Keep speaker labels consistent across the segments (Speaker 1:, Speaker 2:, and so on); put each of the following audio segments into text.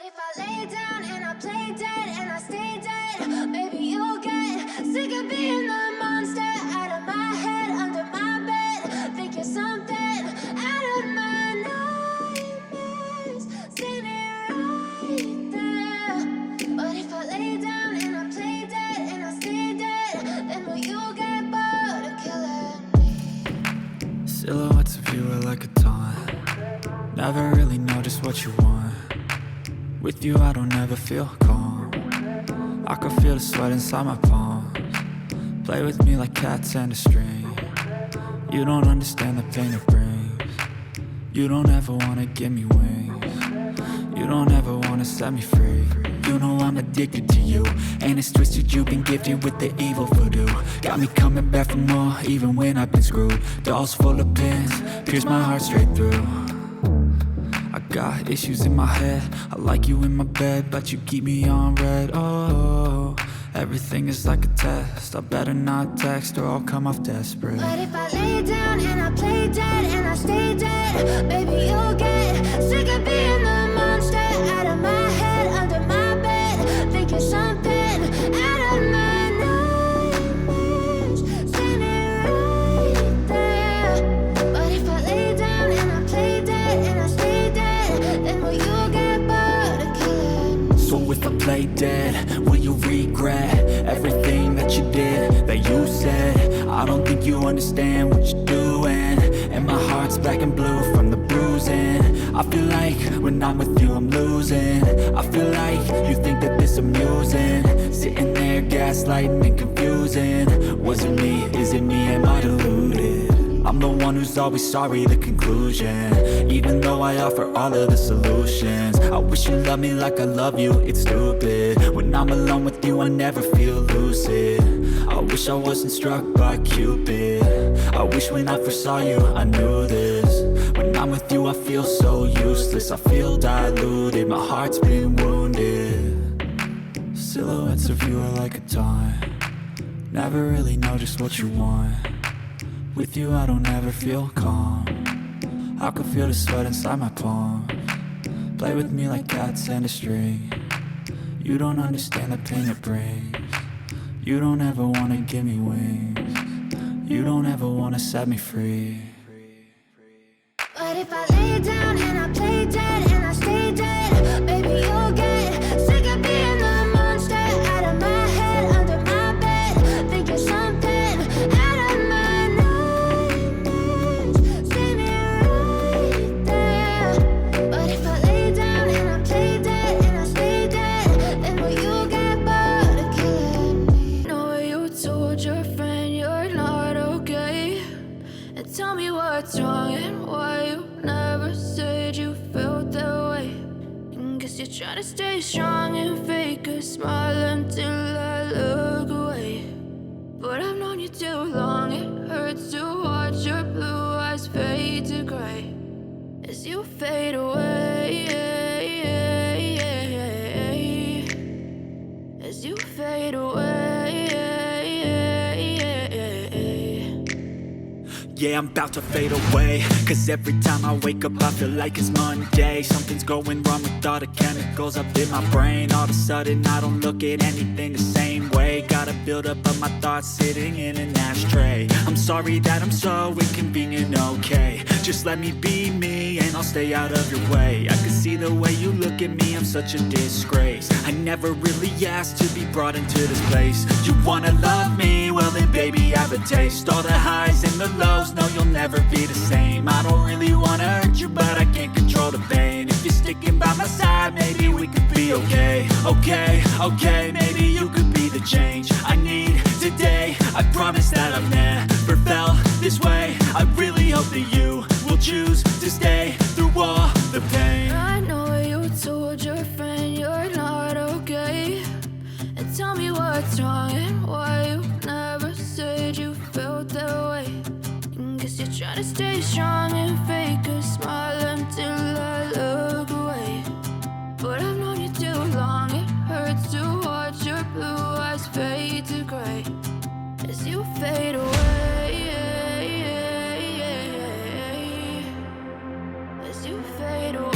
Speaker 1: if I lay down and I play dead and I stay dead, maybe you'll get sick of being the monster out of my head, under my bed. Think you're something out of my nightmares, standing right there. But if I lay down and I play dead and I stay dead, then will you get bored of killing me?
Speaker 2: Silhouettes of you are like a taunt. Never really know just what you want. With you I don't ever feel calm. I can feel the sweat inside my palms. Play with me like cats and a string. You don't understand the pain it brings. You don't ever wanna give me wings. You don't ever wanna set me free. You know I'm addicted to you, and it's twisted, you've been gifted with the evil voodoo. Got me coming back for more, even when I've been screwed. Dolls full of pins, pierce my heart straight through. I got issues in my head, I like you in my bed, but you keep me on red. Oh, everything is like a test, I better not text or I'll come off desperate.
Speaker 1: But if I lay down and I play dead and I stay dead, baby you'll get sick of being the monster out of my head, under my bed. Think you're something out of my nightmares, standing right there. But if I lay down and I play dead and I stay dead, then will you get bored of killing me?
Speaker 2: So if I play dead, will you regret everything that you did, that you said? I don't think you understand what you're doing, and my heart's black and blue from the bruising. I feel like when I'm with you I'm losing. I feel like you think that this amusing, sitting there gaslighting and confusing. Was it me? Is it me? Am I deluded? I'm the one who's always sorry, the conclusion, even though I offer all of the solutions. I wish you loved me like I love you, it's stupid. When I'm alone with you I never feel lucid. I wish I wasn't struck by Cupid. I wish when I first saw you I knew this. When I'm with you I feel so useless, I feel diluted, my heart's been wounded. Silhouettes of you are like a taunt. Never really know just what you want. With you I don't ever feel calm. I can feel the sweat inside my palms. Play with me like cats and a string. You don't understand the pain it brings. You don't ever wanna give me wings. You don't ever wanna set me free.
Speaker 1: But if I lay down and I play dead and I stay dead, baby you'll get sick of being the monster out of my head, under my bed. Think you're something out of my nightmares, standing right there. But if I lay down and I play dead and I stay dead, then will you get bored of killing me?
Speaker 3: Know you told your friend you're not okay, and tell me what's wrong and why you never said you felt that way. And guess you're trying to stay strong and fake a smile until I look away. But I've known you too long, it hurts to watch your blue eyes fade to gray as you fade away, as you fade away.
Speaker 2: Yeah, I'm about to fade away, cause every time I wake up I feel like it's Monday. Something's going wrong with all the chemicals up in my brain. All of a sudden I don't look at anything the same way. Gotta build up of my thoughts sitting in an ashtray. I'm sorry that I'm so inconvenient, okay. Just let me be me and I'll stay out of your way. I can see the way you look at me, I'm such a disgrace. I never really asked to be brought into this place. You wanna love me? Well then baby have a taste. All the highs and the lows, no you'll never be the same. I don't really wanna hurt you but I can't control the pain. If you're sticking by my side maybe we could be okay. Okay, maybe you could be the change I need today. I promise that I've never felt this way. I really hope that you will choose to stay through all the pain.
Speaker 3: I know you told your friend you're not okay, and tell me what's wrong and why you never said you felt that way. And guess you're trying to stay strong and fake a smile until I look away. But I've known you too long, it hurts to watch your blue eyes fade to gray as you fade away, as you fade away.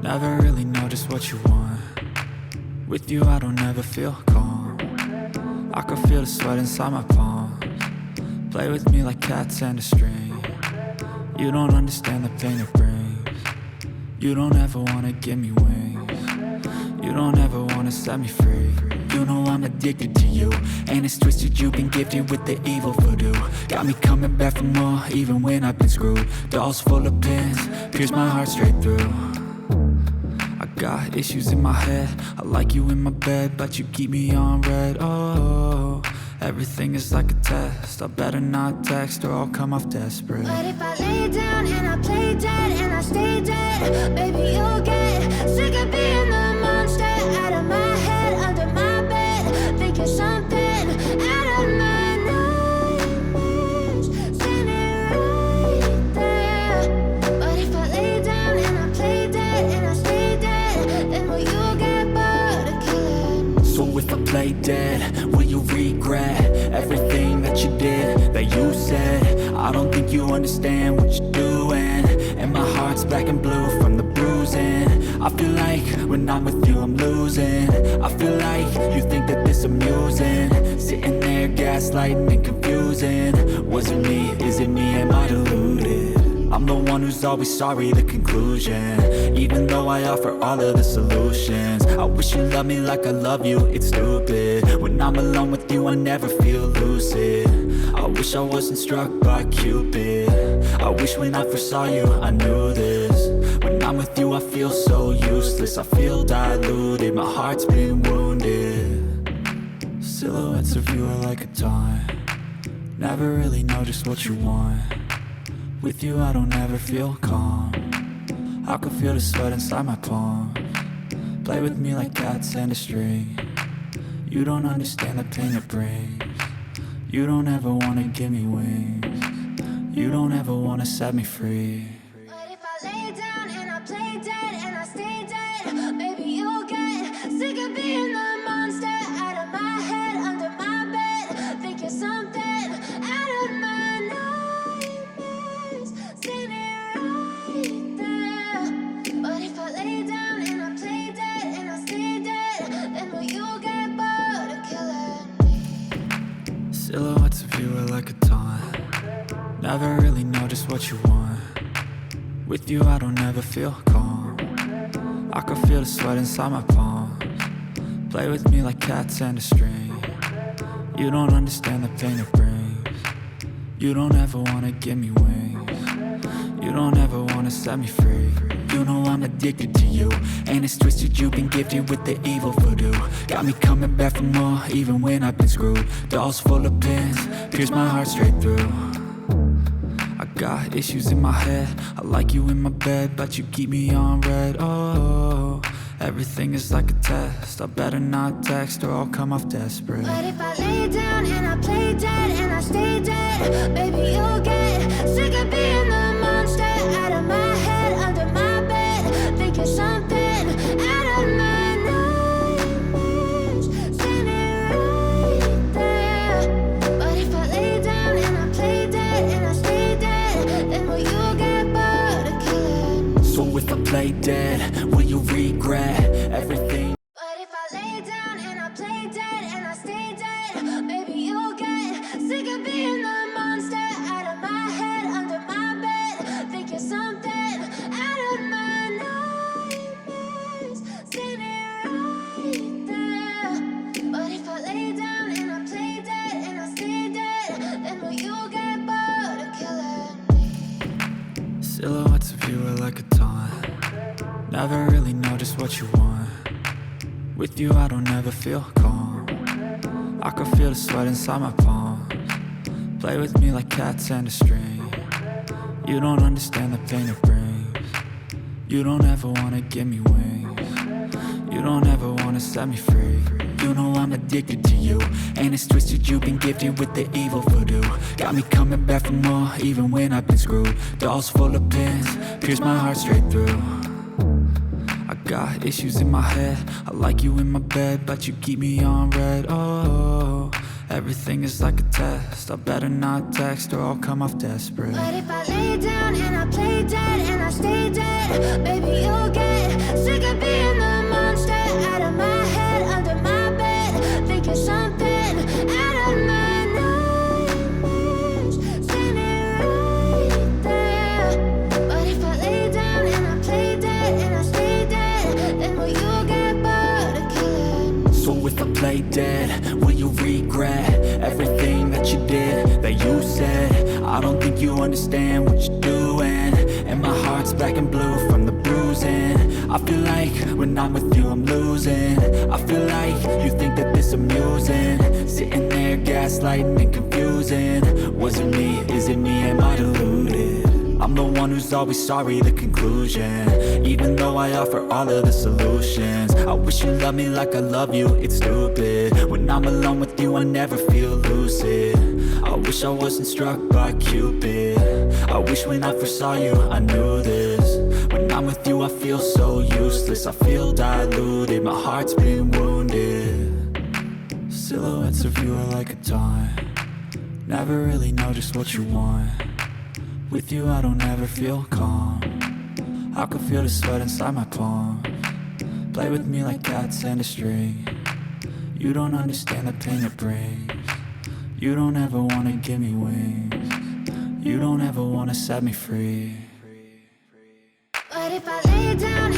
Speaker 2: Never really know just what you want. With you I don't ever feel calm. I can feel the sweat inside my palms. Play with me like cats and a string. You don't understand the pain it brings. You don't ever wanna give me wings. You don't ever wanna set me free. You know I'm addicted to you, and it's twisted, you've been gifted with the evil voodoo. Got me coming back for more, even when I've been screwed. Dolls full of pins, pierce my heart straight through. I got issues in my head, I like you in my bed, but you keep me on red. Oh, everything is like a test, I better not text or I'll come off desperate.
Speaker 1: But if I lay down and I play dead and I stay dead, baby, you'll get sick of being the monster out of my head, under my bed, thinking something out of my nightmares, standing right there. But if I lay down and I play dead and I stay dead, then will you get bored of killing?
Speaker 2: So if I play dead, will you regret everything that you did, that you said? I don't think you understand what you're doing, and my heart's black and blue from the bruising. I feel like when I'm with you I'm losing. I feel like you think that this amusing, sitting there gaslighting and confusing. Was it me? Is it me? Am I deluded? I'm the one who's always sorry, the conclusion, even though I offer all of the solutions. I wish you loved me like I love you, it's stupid. When I'm alone with you I never feel lucid. I wish I wasn't struck by Cupid. I wish when I first saw you I knew this. When I'm with you I feel so useless, I feel diluted, my heart's been wounded. Silhouettes of you are like a taunt. Never really know just what you want. With you I don't ever feel calm. I can feel the sweat inside my palms. Play with me like cats and a string. You don't understand the pain it brings. You don't ever wanna give me wings. You don't ever wanna set me free.
Speaker 1: But if I lay down and I play dead and I stay dead, baby, you'll get sick of being the monster out of my head, under my bed, thinking something out of my nightmares, standing right there. But if I lay down and I play dead and I stay dead, then will you get bored of killing me?
Speaker 2: Silhouettes of you are like a taunt. Never really know just what you want. With you I don't ever feel calm. I can feel the sweat inside my palms. Play with me like cats and a string. You don't understand the pain it brings. You don't ever wanna give me wings. You don't ever wanna set me free. You know I'm addicted to you, and it's twisted, you've been gifted with the evil voodoo. Got me coming back for more, even when I've been screwed. Dolls full of pins, pierce my heart straight through. I got issues in my head, I like you in my bed, but you keep me on red. Oh, everything is like a test, I better not text or I'll come off desperate.
Speaker 1: But if I lay down and I play dead and I stay dead, baby, you'll get sick of being the monster out of my head, under my bed, thinking something out of my nightmares, standing right there. But if I lay down and I play dead and I stay dead, then will you get bored of killing me?
Speaker 2: So if I play dead, will you regret everything?
Speaker 1: But if I lay down and I play dead and I stay dead, baby, you'll get sick of being the monster out of my head, under my bed, thinking something out of my nightmares, standing right there. But if I lay down and I play dead and I stay dead, then will you get bored of killing me?
Speaker 2: Silhouettes of you are like a taunt. Never really know just what you want. With you I don't ever feel calm. I can feel the sweat inside my palms. Play with me like cats and a string. You don't understand the pain it brings. You don't ever wanna give me wings. You don't ever wanna set me free. You know I'm addicted to you, and it's twisted, you've been gifted with the evil voodoo. Got me coming back for more, even when I've been screwed. Dolls full of pins, pierce my heart straight through. I got issues in my head, I like you in my bed, but you keep me on red. Oh, Everything is like a test. I better not text or I'll come off desperate.
Speaker 1: But if I lay down and I play dead and I stay dead, baby, you'll get sick of being the monster out of my head, under my bed, thinking something out of my nightmares, standing right there. But if I lay down and I play dead and I stay dead, then will you get bored of killing?
Speaker 2: So if I play dead, will you regret everything that you did, that you said? I don't think you understand what you're doing, and my heart's black and blue from the bruising. I feel like when I'm with you I'm losing. I feel like you think that this amusing, sitting there gaslighting and confusing. Was it me? Is it me? Am I deluded? I'm the one who's always sorry, the conclusion, even though I offer all of the solutions. I wish you loved me like I love you, it's stupid. When I'm alone with you I never feel lucid. I wish I wasn't struck by Cupid. I wish when I first saw you I knew this. When I'm with you I feel so useless, I feel diluted, my heart's been wounded. Silhouettes of you are like a taunt, never really know just what you want. With you I don't ever feel calm, I can feel the sweat inside my palms. Play with me like cats and a string. You don't understand the pain it brings. You don't ever wanna give me wings. You don't ever wanna set me free.
Speaker 1: But if I lay down